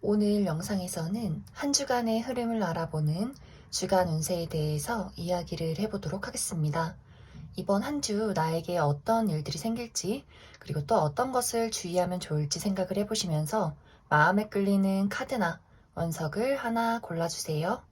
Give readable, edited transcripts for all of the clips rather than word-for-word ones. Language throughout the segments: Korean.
오늘 영상에서는 한 주간의 흐름을 알아보는 주간 운세에 대해서 이야기를 해보도록 하겠습니다. 이번 한 주 나에게 어떤 일들이 생길지, 그리고 또 어떤 것을 주의하면 좋을지 생각을 해보시면서 마음에 끌리는 카드나 원석을 하나 골라주세요.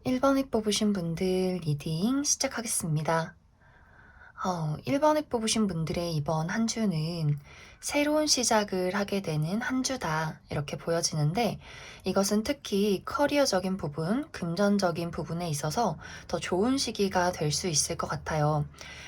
1번에 뽑으신 분들 리딩 시작하겠습니다. 1번에 뽑으신 분들의 이번 한 주는 새로운 시작을 하게 되는 한 주다 이렇게 보여지는데, 이것은 특히 커리어적인 부분, 금전적인 부분에 있어서 더 좋은 시기가 될 수 있을 것 같아요.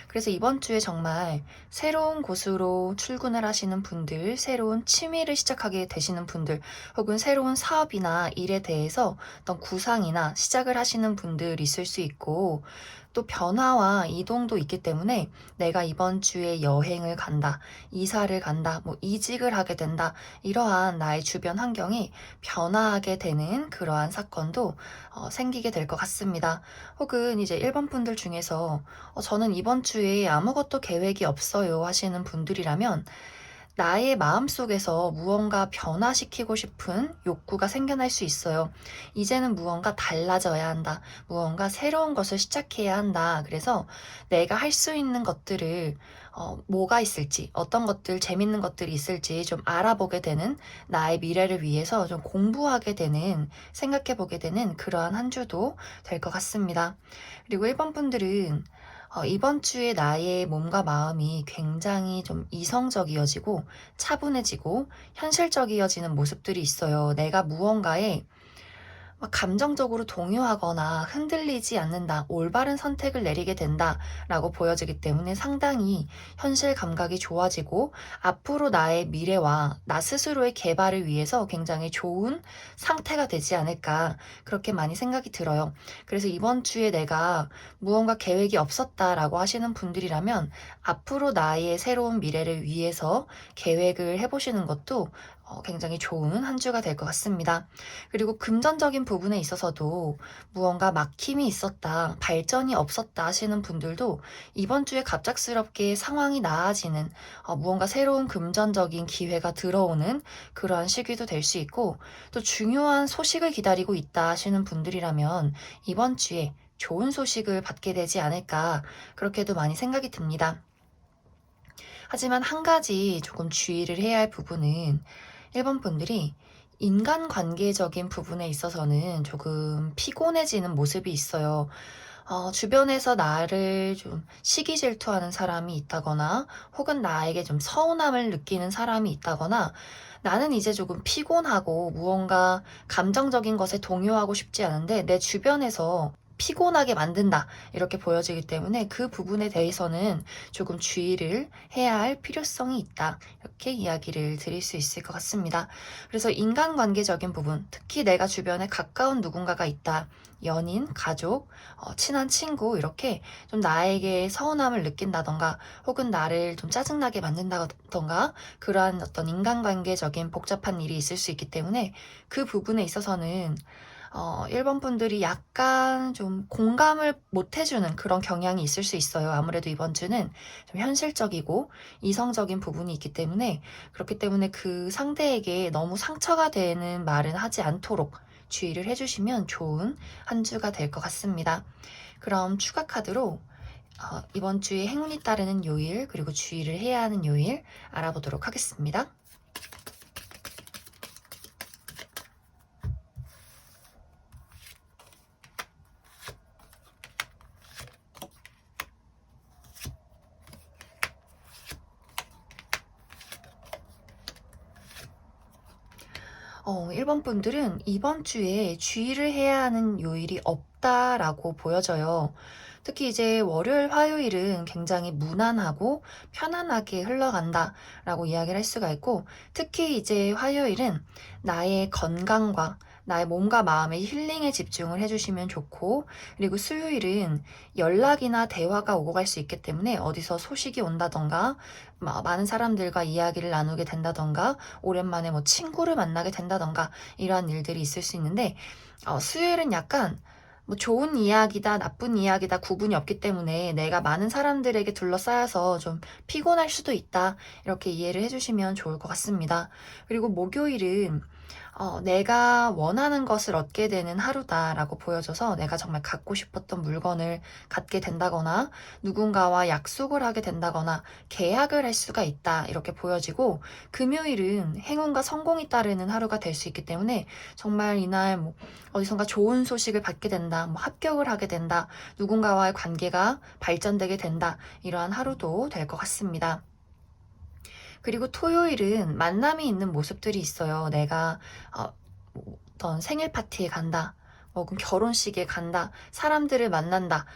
그래서 이번 주에 정말 새로운 곳으로 출근을 하시는 분들, 새로운 취미를 시작하게 되시는 분들, 혹은 새로운 사업이나 일에 대해서 어떤 구상이나 시작을 하시는 분들 있을 수 있고, 또 변화와 이동도 있기 때문에 내가 이번 주에 여행을 간다, 이사를 간다, 이직을 하게 된다, 이러한 나의 주변 환경이 변화하게 되는 그러한 사건도 생기게 될 것 같습니다. 혹은 이제 1번 분들 중에서 저는 이번 주에 아무것도 계획이 없어요 하시는 분들이라면, 나의 마음속에서 무언가 변화시키고 싶은 욕구가 생겨날 수 있어요. 이제는 무언가 달라져야 한다. 무언가 새로운 것을 시작해야 한다. 그래서 내가 할 수 있는 것들을 뭐가 있을지, 어떤 것들, 재밌는 것들이 있을지 좀 알아보게 되는, 나의 미래를 위해서 좀 공부하게 되는, 생각해 보게 되는 그러한 한 주도 될 것 같습니다. 그리고 1번 분들은 이번 주에 나의 몸과 마음이 굉장히 좀 이성적이어지고 차분해지고 현실적이어지는 모습들이 있어요. 내가 무언가에 막 감정적으로 동요하거나 흔들리지 않는다, 올바른 선택을 내리게 된다라고 보여지기 때문에 상당히 현실 감각이 좋아지고 앞으로 나의 미래와 나 스스로의 개발을 위해서 굉장히 좋은 상태가 되지 않을까, 그렇게 많이 생각이 들어요. 그래서 이번 주에 내가 무언가 계획이 없었다라고 하시는 분들이라면 앞으로 나의 새로운 미래를 위해서 계획을 해보시는 것도 굉장히 좋은 한 주가 될 것 같습니다. 그리고 금전적인 부분에 있어서도 무언가 막힘이 있었다, 발전이 없었다 하시는 분들도 이번 주에 갑작스럽게 상황이 나아지는, 무언가 새로운 금전적인 기회가 들어오는 그러한 시기도 될 수 있고, 또 중요한 소식을 기다리고 있다 하시는 분들이라면 이번 주에 좋은 소식을 받게 되지 않을까, 그렇게도 많이 생각이 듭니다. 하지만 한 가지 조금 주의를 해야 할 부분은, 1번 분들이 인간관계적인 부분에 있어서는 조금 피곤해지는 모습이 있어요. 주변에서 나를 좀 시기 질투하는 사람이 있다거나 혹은 나에게 좀 서운함을 느끼는 사람이 있다거나 나는 이제 조금 피곤하고 무언가 감정적인 것에 동요하고 싶지 않은데 내 주변에서 피곤하게 만든다 이렇게 보여지기 때문에 그 부분에 대해서는 조금 주의를 해야 할 필요성이 있다 이렇게 이야기를 드릴 수 있을 것 같습니다. 그래서 인간관계적인 부분, 특히 내가 주변에 가까운 누군가가 있다, 연인, 가족, 친한 친구 이렇게 좀 나에게 서운함을 느낀다던가 혹은 나를 좀 짜증나게 만든다던가 그러한 어떤 인간관계적인 복잡한 일이 있을 수 있기 때문에 그 부분에 있어서는 1번 분들이 약간 좀 공감을 못 해주는 그런 경향이 있을 수 있어요. 아무래도 이번 주는 좀 현실적이고 이성적인 부분이 있기 때문에 그렇기 때문에 그 상대에게 너무 상처가 되는 말은 하지 않도록 주의를 해주시면 좋은 한 주가 될 것 같습니다. 그럼 추가 카드로 이번 주에 행운이 따르는 요일 그리고 주의를 해야 하는 요일 알아보도록 하겠습니다. 1번 분들은 이번 주에 주의를 해야 하는 요일이 없다라고 보여져요. 특히 이제 월요일, 화요일은 굉장히 무난하고 편안하게 흘러간다라고 이야기를 할 수가 있고, 특히 이제 화요일은 나의 건강과 나의 몸과 마음의 힐링에 집중을 해주시면 좋고, 그리고 수요일은 연락이나 대화가 오고 갈 수 있기 때문에 어디서 소식이 온다던가, 많은 사람들과 이야기를 나누게 된다던가, 오랜만에 뭐 친구를 만나게 된다던가, 이러한 일들이 있을 수 있는데, 수요일은 약간 뭐 좋은 이야기다, 나쁜 이야기다 구분이 없기 때문에 내가 많은 사람들에게 둘러싸여서 좀 피곤할 수도 있다. 이렇게 이해를 해주시면 좋을 것 같습니다. 그리고 목요일은 내가 원하는 것을 얻게 되는 하루다라고 보여져서 내가 정말 갖고 싶었던 물건을 갖게 된다거나 누군가와 약속을 하게 된다거나 계약을 할 수가 있다 이렇게 보여지고 금요일은 행운과 성공이 따르는 하루가 될 수 있기 때문에 정말 이날 뭐 어디선가 좋은 소식을 받게 된다, 뭐 합격을 하게 된다, 누군가와의 관계가 발전되게 된다 이러한 하루도 될 것 같습니다. 그리고 토요일은 만남이 있는 모습들이 있어요. 내가 어떤 생일 파티에 간다. 혹은 결혼식에 간다, 사람들을 만난다,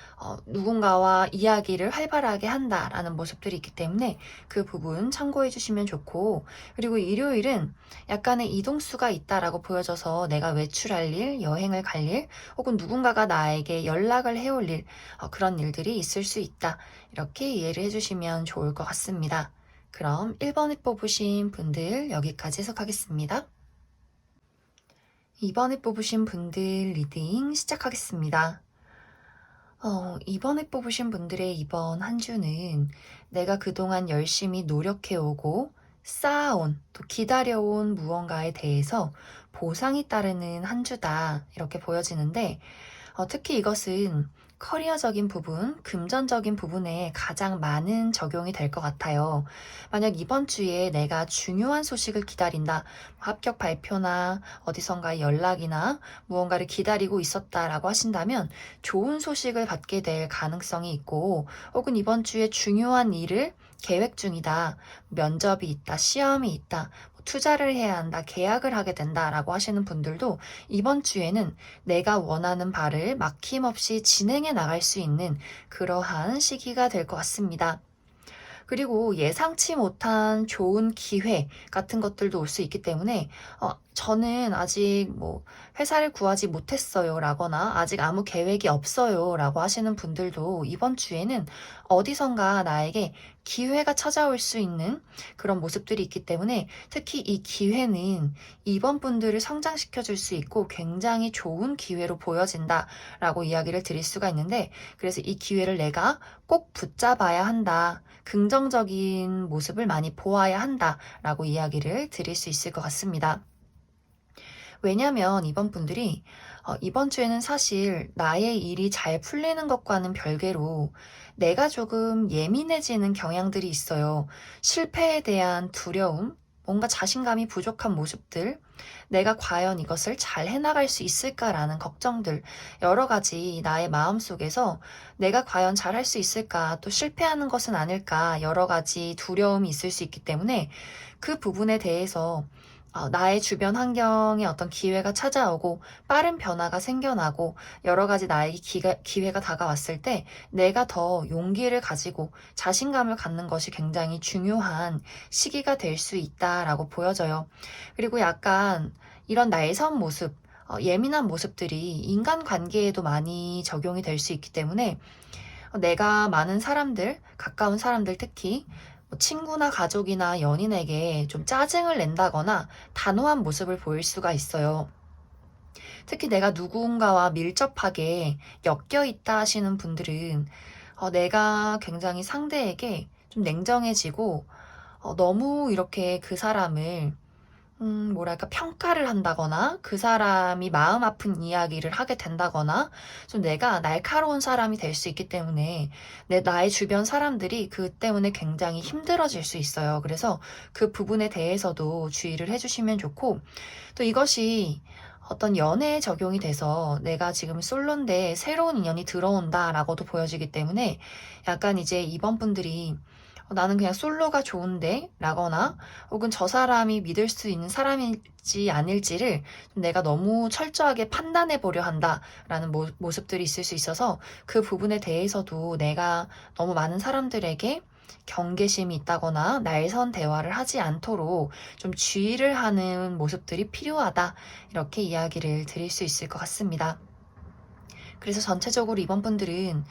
누군가와 이야기를 활발하게 한다라는 모습들이 있기 때문에 그 부분 참고해 주시면 좋고, 그리고 일요일은 약간의 이동수가 있다라고 보여져서 내가 외출할 일, 여행을 갈 일, 혹은 누군가가 나에게 연락을 해올 일, 그런 일들이 있을 수 있다. 이렇게 이해를 해주시면 좋을 것 같습니다. 그럼 1번에 뽑으신 분들 여기까지 해석하겠습니다. 2번에 뽑으신 분들 리딩 시작하겠습니다. 2번에 뽑으신 분들의 이번 한 주는 내가 그동안 열심히 노력해오고 쌓아온, 또 기다려온 무언가에 대해서 보상이 따르는 한 주다. 이렇게 보여지는데, 특히 이것은 커리어적인 부분, 금전적인 부분에 가장 많은 적용이 될 것 같아요. 만약 이번 주에 내가 중요한 소식을 기다린다, 합격 발표나 어디선가 연락이나 무언가를 기다리고 있었다라고 하신다면 좋은 소식을 받게 될 가능성이 있고, 혹은 이번 주에 중요한 일을 계획 중이다, 면접이 있다, 시험이 있다, 투자를 해야 한다, 계약을 하게 된다라고 하시는 분들도 이번 주에는 내가 원하는 바를 막힘없이 진행해 나갈 수 있는 그러한 시기가 될 것 같습니다. 그리고 예상치 못한 좋은 기회 같은 것들도 올 수 있기 때문에 저는 아직 뭐 회사를 구하지 못했어요 라거나 아직 아무 계획이 없어요 라고 하시는 분들도 이번 주에는 어디선가 나에게 기회가 찾아올 수 있는 그런 모습들이 있기 때문에 특히 이 기회는 이번 분들을 성장시켜 줄 수 있고 굉장히 좋은 기회로 보여진다 라고 이야기를 드릴 수가 있는데, 그래서 이 기회를 내가 꼭 붙잡아야 한다, 긍정적인 모습을 많이 보아야 한다 라고 이야기를 드릴 수 있을 것 같습니다. 왜냐면 이번 분들이 이번 주에는 사실 나의 일이 잘 풀리는 것과는 별개로 내가 조금 예민해지는 경향들이 있어요. 실패에 대한 두려움, 뭔가 자신감이 부족한 모습들, 내가 과연 이것을 잘 해나갈 수 있을까라는 걱정들, 여러 가지 나의 마음속에서 내가 과연 잘할 수 있을까, 또 실패하는 것은 아닐까, 여러 가지 두려움이 있을 수 있기 때문에 그 부분에 대해서 나의 주변 환경에 어떤 기회가 찾아오고 빠른 변화가 생겨나고 여러 가지 나에게 기회가 다가왔을 때 내가 더 용기를 가지고 자신감을 갖는 것이 굉장히 중요한 시기가 될 수 있다라고 보여져요. 그리고 약간 이런 날선 모습, 예민한 모습들이 인간관계에도 많이 적용이 될 수 있기 때문에 내가 많은 사람들, 가까운 사람들 특히 친구나 가족이나 연인에게 좀 짜증을 낸다거나 단호한 모습을 보일 수가 있어요. 특히 내가 누군가와 밀접하게 엮여 있다 하시는 분들은 내가 굉장히 상대에게 좀 냉정해지고 너무 이렇게 그 사람을 뭐랄까, 평가를 한다거나, 그 사람이 마음 아픈 이야기를 하게 된다거나, 좀 내가 날카로운 사람이 될 수 있기 때문에, 나의 주변 사람들이 그 때문에 굉장히 힘들어질 수 있어요. 그래서 그 부분에 대해서도 주의를 해주시면 좋고, 또 이것이 어떤 연애에 적용이 돼서 내가 지금 솔로인데 새로운 인연이 들어온다라고도 보여지기 때문에 약간 이제 이번 분들이 나는 그냥 솔로가 좋은데 라거나 혹은 저 사람이 믿을 수 있는 사람일지 아닐지를 내가 너무 철저하게 판단해 보려 한다라는 모습들이 있을 수 있어서 그 부분에 대해서도 내가 너무 많은 사람들에게 경계심이 있다거나 날선 대화를 하지 않도록 좀 주의를 하는 모습들이 필요하다, 이렇게 이야기를 드릴 수 있을 것 같습니다. 그래서 전체적으로 이번 분들은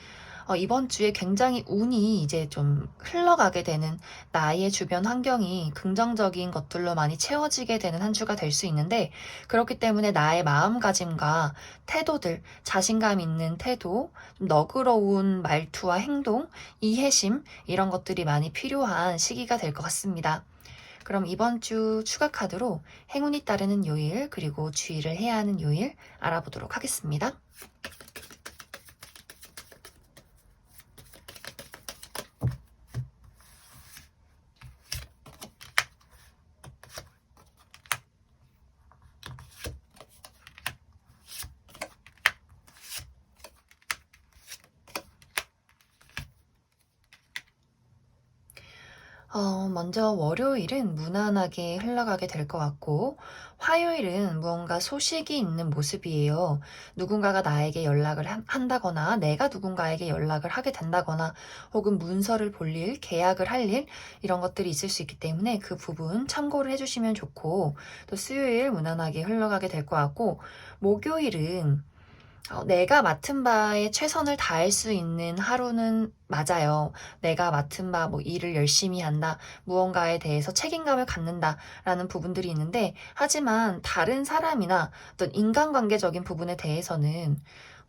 이번 주에 굉장히 운이 이제 좀 흘러가게 되는, 나의 주변 환경이 긍정적인 것들로 많이 채워지게 되는 한 주가 될 수 있는데, 그렇기 때문에 나의 마음가짐과 태도들, 자신감 있는 태도, 좀 너그러운 말투와 행동, 이해심, 이런 것들이 많이 필요한 시기가 될 것 같습니다. 그럼 이번 주 추가 카드로 행운이 따르는 요일, 그리고 주의를 해야 하는 요일 알아보도록 하겠습니다. 먼저 월요일은 무난하게 흘러가게 될 것 같고, 화요일은 무언가 소식이 있는 모습이에요. 누군가가 나에게 연락을 한다거나, 내가 누군가에게 연락을 하게 된다거나, 혹은 문서를 볼 일, 계약을 할 일, 이런 것들이 있을 수 있기 때문에 그 부분 참고를 해주시면 좋고, 또 수요일 무난하게 흘러가게 될 것 같고, 목요일은 내가 맡은 바에 최선을 다할 수 있는 하루는 맞아요. 내가 맡은 바 일을 열심히 한다, 무언가에 대해서 책임감을 갖는다라는 부분들이 있는데, 하지만 다른 사람이나 어떤 인간관계적인 부분에 대해서는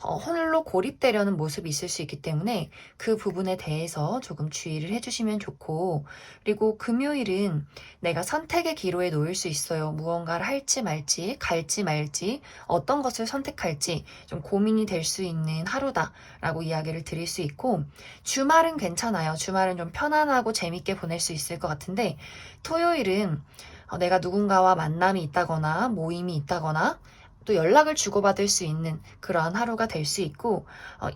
홀로 고립되려는 모습이 있을 수 있기 때문에 그 부분에 대해서 조금 주의를 해주시면 좋고, 그리고 금요일은 내가 선택의 기로에 놓일 수 있어요. 무언가를 할지 말지, 갈지 말지, 어떤 것을 선택할지 좀 고민이 될 수 있는 하루다라고 이야기를 드릴 수 있고, 주말은 괜찮아요. 주말은 좀 편안하고 재밌게 보낼 수 있을 것 같은데, 토요일은 내가 누군가와 만남이 있다거나 모임이 있다거나 또 연락을 주고받을 수 있는 그러한 하루가 될 수 있고,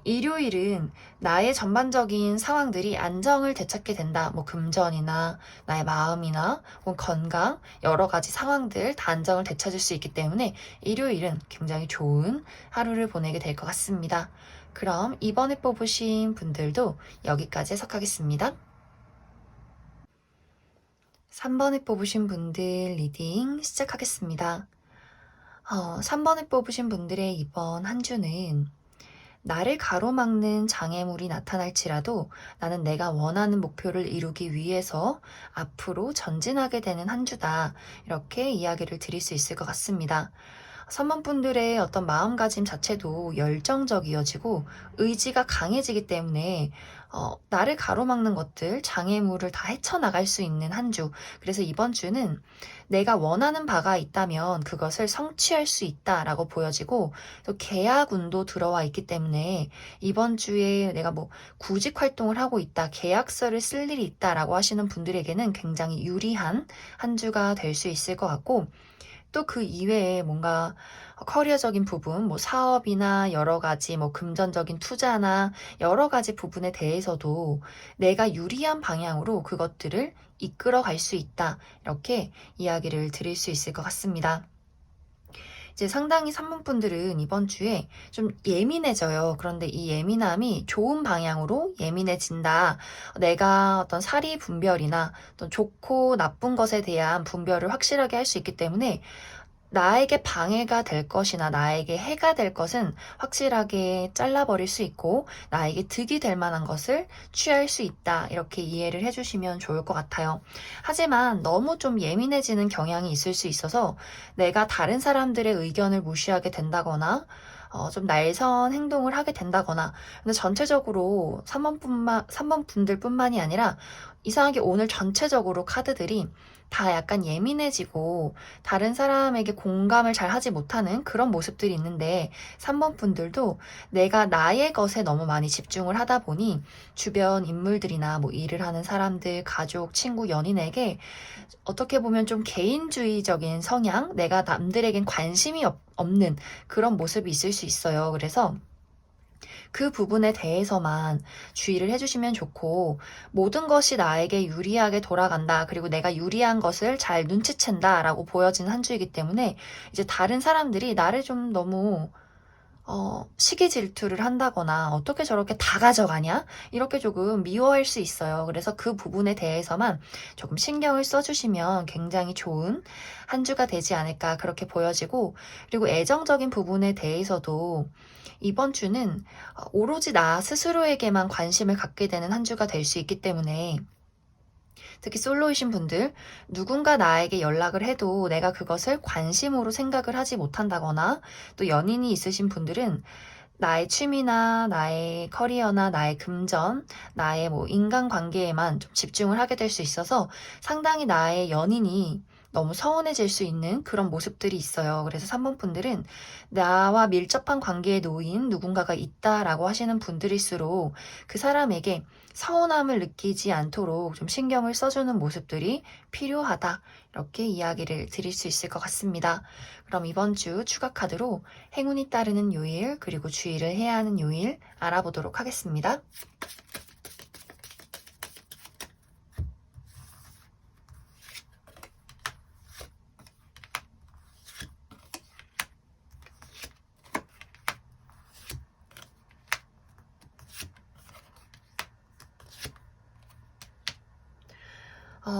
일요일은 나의 전반적인 상황들이 안정을 되찾게 된다. 금전이나 나의 마음이나 혹은 건강, 여러 가지 상황들 다 안정을 되찾을 수 있기 때문에 일요일은 굉장히 좋은 하루를 보내게 될 것 같습니다. 그럼 이번에 뽑으신 분들도 여기까지 해석하겠습니다. 3번에 뽑으신 분들 리딩 시작하겠습니다. 3번을 뽑으신 분들의 이번 한 주는 나를 가로막는 장애물이 나타날지라도 나는 내가 원하는 목표를 이루기 위해서 앞으로 전진하게 되는 한 주다, 이렇게 이야기를 드릴 수 있을 것 같습니다. 3번 분들의 어떤 마음가짐 자체도 열정적이어지고 의지가 강해지기 때문에 나를 가로막는 것들, 장애물을 다 헤쳐나갈 수 있는 한 주. 그래서 이번 주는 내가 원하는 바가 있다면 그것을 성취할 수 있다라고 보여지고, 또 계약운도 들어와 있기 때문에 이번 주에 내가 뭐 구직 활동을 하고 있다, 계약서를 쓸 일이 있다라고 하시는 분들에게는 굉장히 유리한 한 주가 될 수 있을 것 같고, 또 그 이외에 뭔가 커리어적인 부분, 뭐 사업이나 여러 가지 뭐 금전적인 투자나 여러 가지 부분에 대해서도 내가 유리한 방향으로 그것들을 이끌어 갈 수 있다. 이렇게 이야기를 드릴 수 있을 것 같습니다. 이제 상당히 산문분들은 이번 주에 좀 예민해져요. 그런데 이 예민함이 좋은 방향으로 예민해진다. 내가 어떤 사리 분별이나 어떤 좋고 나쁜 것에 대한 분별을 확실하게 할 수 있기 때문에 나에게 방해가 될 것이나 나에게 해가 될 것은 확실하게 잘라버릴 수 있고, 나에게 득이 될 만한 것을 취할 수 있다. 이렇게 이해를 해주시면 좋을 것 같아요. 하지만 너무 좀 예민해지는 경향이 있을 수 있어서 내가 다른 사람들의 의견을 무시하게 된다거나 좀 날선 행동을 하게 된다거나, 근데 전체적으로 3번 분들뿐만이 아니라 이상하게 오늘 전체적으로 카드들이 다 약간 예민해지고 다른 사람에게 공감을 잘 하지 못하는 그런 모습들이 있는데, 3번 분들도 내가 나의 것에 너무 많이 집중을 하다 보니 주변 인물들이나 뭐 일을 하는 사람들, 가족, 친구, 연인에게 어떻게 보면 좀 개인주의적인 성향, 내가 남들에겐 관심이 없는 그런 모습이 있을 수 있어요. 그래서 그 부분에 대해서만 주의를 해주시면 좋고, 모든 것이 나에게 유리하게 돌아간다, 그리고 내가 유리한 것을 잘 눈치챈다 라고 보여지는 한 주이기 때문에 이제 다른 사람들이 나를 좀 너무 시기 질투를 한다거나 어떻게 저렇게 다 가져가냐? 이렇게 조금 미워할 수 있어요. 그래서 그 부분에 대해서만 조금 신경을 써주시면 굉장히 좋은 한 주가 되지 않을까 그렇게 보여지고, 그리고 애정적인 부분에 대해서도 이번 주는 오로지 나 스스로에게만 관심을 갖게 되는 한 주가 될 수 있기 때문에, 특히 솔로이신 분들, 누군가 나에게 연락을 해도 내가 그것을 관심으로 생각을 하지 못한다거나, 또 연인이 있으신 분들은 나의 취미나 나의 커리어나 나의 금전, 나의 뭐 인간관계에만 좀 집중을 하게 될 수 있어서 상당히 나의 연인이 너무 서운해질 수 있는 그런 모습들이 있어요. 그래서 3번 분들은 나와 밀접한 관계에 놓인 누군가가 있다라고 하시는 분들일수록 그 사람에게 서운함을 느끼지 않도록 좀 신경을 써주는 모습들이 필요하다. 이렇게 이야기를 드릴 수 있을 것 같습니다. 그럼 이번 주 추가 카드로 행운이 따르는 요일, 그리고 주의를 해야 하는 요일 알아보도록 하겠습니다.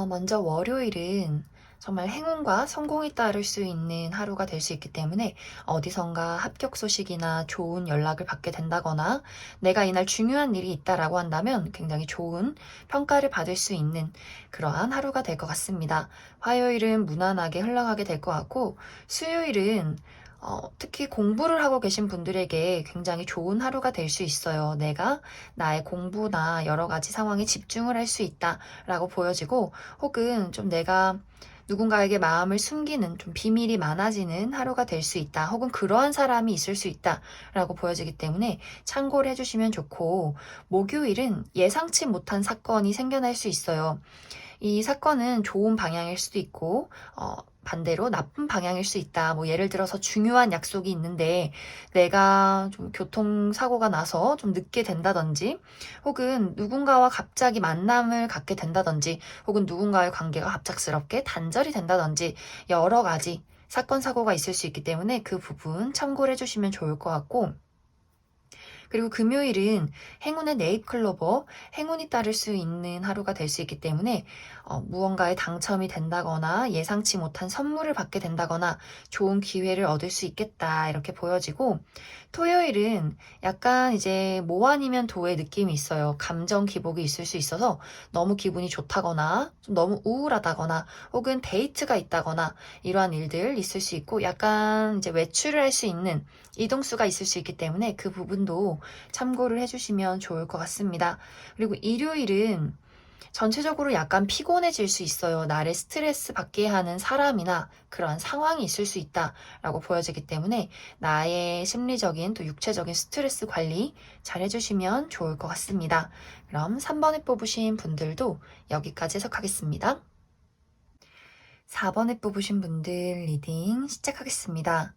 먼저 월요일은 정말 행운과 성공이 따를 수 있는 하루가 될 수 있기 때문에 어디선가 합격 소식이나 좋은 연락을 받게 된다거나, 내가 이날 중요한 일이 있다라고 한다면 굉장히 좋은 평가를 받을 수 있는 그러한 하루가 될 것 같습니다. 화요일은 무난하게 흘러가게 될 것 같고, 수요일은 특히 공부를 하고 계신 분들에게 굉장히 좋은 하루가 될 수 있어요. 내가 나의 공부나 여러 가지 상황에 집중을 할 수 있다라고 보여지고, 혹은 좀 내가 누군가에게 마음을 숨기는 좀 비밀이 많아지는 하루가 될 수 있다, 혹은 그러한 사람이 있을 수 있다라고 보여지기 때문에 참고를 해주시면 좋고, 목요일은 예상치 못한 사건이 생겨날 수 있어요. 이 사건은 좋은 방향일 수도 있고, 반대로 나쁜 방향일 수 있다. 뭐 예를 들어서 중요한 약속이 있는데 내가 좀 교통사고가 나서 좀 늦게 된다든지, 혹은 누군가와 갑자기 만남을 갖게 된다든지, 혹은 누군가의 관계가 갑작스럽게 단절이 된다든지, 여러 가지 사건, 사고가 있을 수 있기 때문에 그 부분 참고를 해주시면 좋을 것 같고, 그리고 금요일은 행운의 네잎클로버, 행운이 따를 수 있는 하루가 될 수 있기 때문에 무언가에 당첨이 된다거나 예상치 못한 선물을 받게 된다거나 좋은 기회를 얻을 수 있겠다 이렇게 보여지고, 토요일은 약간 이제 모 아니면 도의 느낌이 있어요. 감정 기복이 있을 수 있어서 너무 기분이 좋다거나 좀 너무 우울하다거나 혹은 데이트가 있다거나 이러한 일들 있을 수 있고, 약간 이제 외출을 할 수 있는 이동수가 있을 수 있기 때문에 그 부분도 부분도 참고를 해주시면 좋을 것 같습니다. 그리고 일요일은 전체적으로 약간 피곤해질 수 있어요. 나를 스트레스 받게 하는 사람이나 그런 상황이 있을 수 있다라고 보여지기 때문에 나의 심리적인 또 육체적인 스트레스 관리 잘 해주시면 좋을 것 같습니다. 그럼 3번에 뽑으신 분들도 여기까지 해석하겠습니다. 4번에 뽑으신 분들 리딩 시작하겠습니다.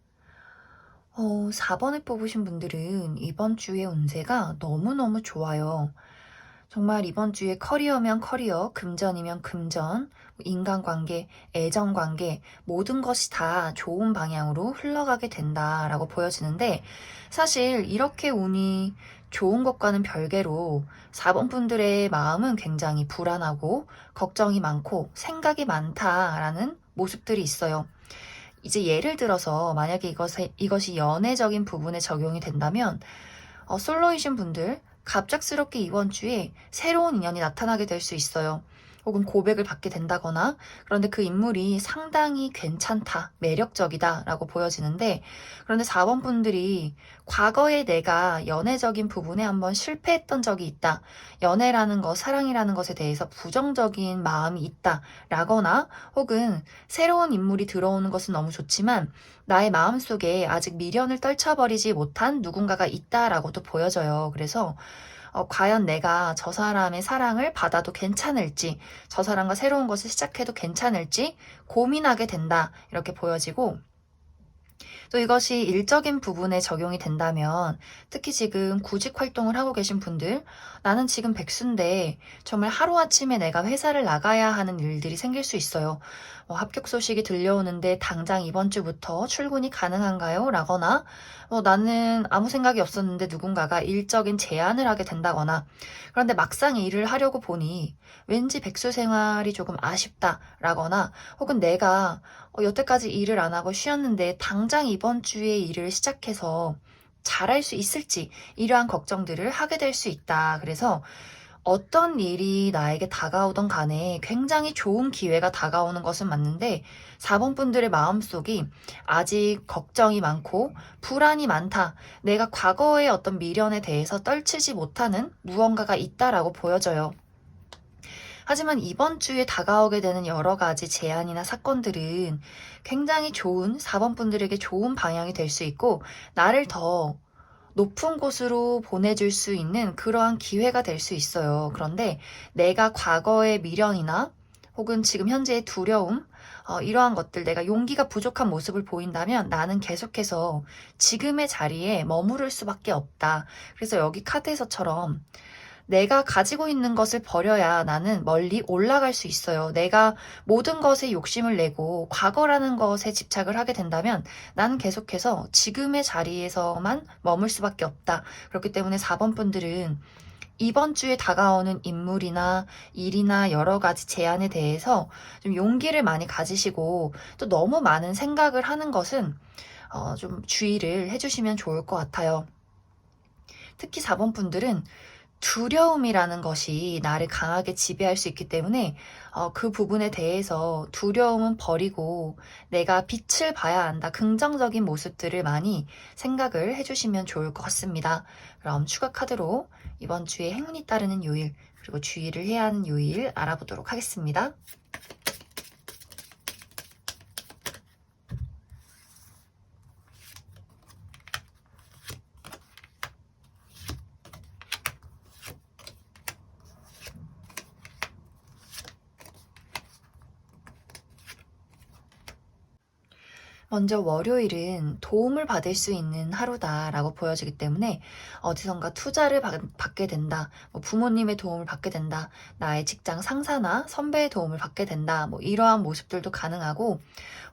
4번에 뽑으신 분들은 이번 주의 운세가 너무너무 좋아요. 정말 이번 주에 커리어면 커리어, 금전이면 금전, 인간관계, 애정관계 모든 것이 다 좋은 방향으로 흘러가게 된다라고 보여지는데 사실 이렇게 운이 좋은 것과는 별개로 4번 분들의 마음은 굉장히 불안하고 걱정이 많고 생각이 많다라는 모습들이 있어요. 이제 예를 들어서 만약에 이것이 연애적인 부분에 적용이 된다면 솔로이신 분들 갑작스럽게 이번 주에 새로운 인연이 나타나게 될 수 있어요. 혹은 고백을 받게 된다거나 그런데 그 인물이 상당히 괜찮다, 매력적이다 라고 보여지는데 그런데 4번 분들이 과거에 내가 연애적인 부분에 한번 실패했던 적이 있다. 연애라는 것, 사랑이라는 것에 대해서 부정적인 마음이 있다 라거나 혹은 새로운 인물이 들어오는 것은 너무 좋지만 나의 마음속에 아직 미련을 떨쳐버리지 못한 누군가가 있다라고도 보여져요. 그래서 과연 내가 저 사람의 사랑을 받아도 괜찮을지, 저 사람과 새로운 것을 시작해도 괜찮을지 고민하게 된다. 이렇게 보여지고, 또 이것이 일적인 부분에 적용이 된다면 특히 지금 구직 활동을 하고 계신 분들 나는 지금 백수인데 정말 하루아침에 내가 회사를 나가야 하는 일들이 생길 수 있어요. 합격 소식이 들려오는데 당장 이번 주부터 출근이 가능한가요? 라거나 나는 아무 생각이 없었는데 누군가가 일적인 제안을 하게 된다거나 그런데 막상 일을 하려고 보니 왠지 백수 생활이 조금 아쉽다라거나 혹은 내가 여태까지 일을 안 하고 쉬었는데 당장 이번 주에 일을 시작해서 잘할 수 있을지 이러한 걱정들을 하게 될 수 있다. 그래서 어떤 일이 나에게 다가오던 간에 굉장히 좋은 기회가 다가오는 것은 맞는데 4번 분들의 마음속이 아직 걱정이 많고 불안이 많다. 내가 과거의 어떤 미련에 대해서 떨치지 못하는 무언가가 있다라고 보여져요. 하지만 이번 주에 다가오게 되는 여러 가지 제안이나 사건들은 굉장히 좋은 4번 분들에게 좋은 방향이 될 수 있고 나를 더 높은 곳으로 보내줄 수 있는 그러한 기회가 될 수 있어요. 그런데 내가 과거의 미련이나 혹은 지금 현재의 두려움, 이러한 것들, 내가 용기가 부족한 모습을 보인다면 나는 계속해서 지금의 자리에 머무를 수밖에 없다. 그래서 여기 카드에서처럼 내가 가지고 있는 것을 버려야 나는 멀리 올라갈 수 있어요. 내가 모든 것에 욕심을 내고 과거라는 것에 집착을 하게 된다면 나는 계속해서 지금의 자리에서만 머물 수밖에 없다. 그렇기 때문에 4번 분들은 이번 주에 다가오는 인물이나 일이나 여러 가지 제안에 대해서 좀 용기를 많이 가지시고 또 너무 많은 생각을 하는 것은 좀 주의를 해주시면 좋을 것 같아요. 특히 4번 분들은 두려움이라는 것이 나를 강하게 지배할 수 있기 때문에 그 부분에 대해서 두려움은 버리고 내가 빛을 봐야 한다. 긍정적인 모습들을 많이 생각을 해주시면 좋을 것 같습니다. 그럼 추가 카드로 이번 주에 행운이 따르는 요일 그리고 주의를 해야 하는 요일 알아보도록 하겠습니다. 먼저 월요일은 도움을 받을 수 있는 하루다라고 보여지기 때문에 어디선가 투자를 받게 된다, 부모님의 도움을 받게 된다, 나의 직장 상사나 선배의 도움을 받게 된다, 이러한 모습들도 가능하고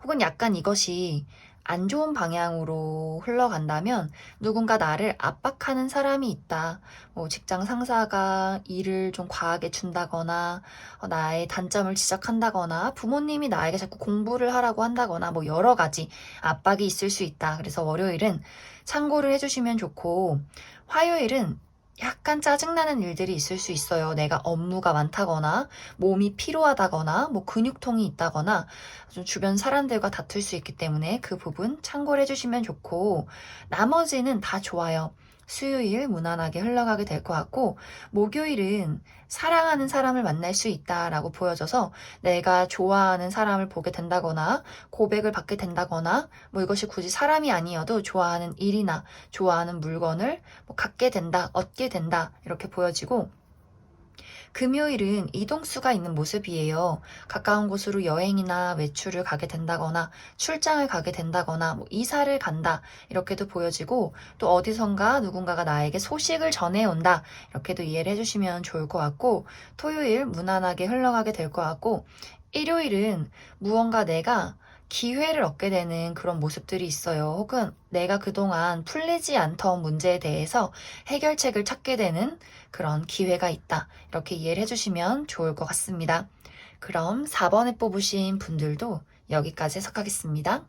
혹은 약간 이것이 안 좋은 방향으로 흘러간다면 누군가 나를 압박하는 사람이 있다. 직장 상사가 일을 좀 과하게 준다거나 나의 단점을 지적한다거나 부모님이 나에게 자꾸 공부를 하라고 한다거나 여러 가지 압박이 있을 수 있다. 그래서 월요일은 참고를 해주시면 좋고 화요일은 약간 짜증나는 일들이 있을 수 있어요. 내가 업무가 많다거나 몸이 피로하다거나 근육통이 있다거나 좀 주변 사람들과 다툴 수 있기 때문에 그 부분 참고를 해주시면 좋고 나머지는 다 좋아요. 수요일 무난하게 흘러가게 될 것 같고, 목요일은 사랑하는 사람을 만날 수 있다라고 보여져서 내가 좋아하는 사람을 보게 된다거나 고백을 받게 된다거나 뭐 이것이 굳이 사람이 아니어도 좋아하는 일이나 좋아하는 물건을 뭐 갖게 된다, 얻게 된다 이렇게 보여지고, 금요일은 이동수가 있는 모습이에요. 가까운 곳으로 여행이나 외출을 가게 된다거나 출장을 가게 된다거나 뭐 이사를 간다 이렇게도 보여지고, 또 어디선가 누군가가 나에게 소식을 전해온다 이렇게도 이해를 해주시면 좋을 것 같고, 토요일 무난하게 흘러가게 될 것 같고, 일요일은 무언가 내가 기회를 얻게 되는 그런 모습들이 있어요. 혹은 내가 그동안 풀리지 않던 문제에 대해서 해결책을 찾게 되는 그런 기회가 있다. 이렇게 이해를 해주시면 좋을 것 같습니다. 그럼 4번에 뽑으신 분들도 여기까지 해석하겠습니다.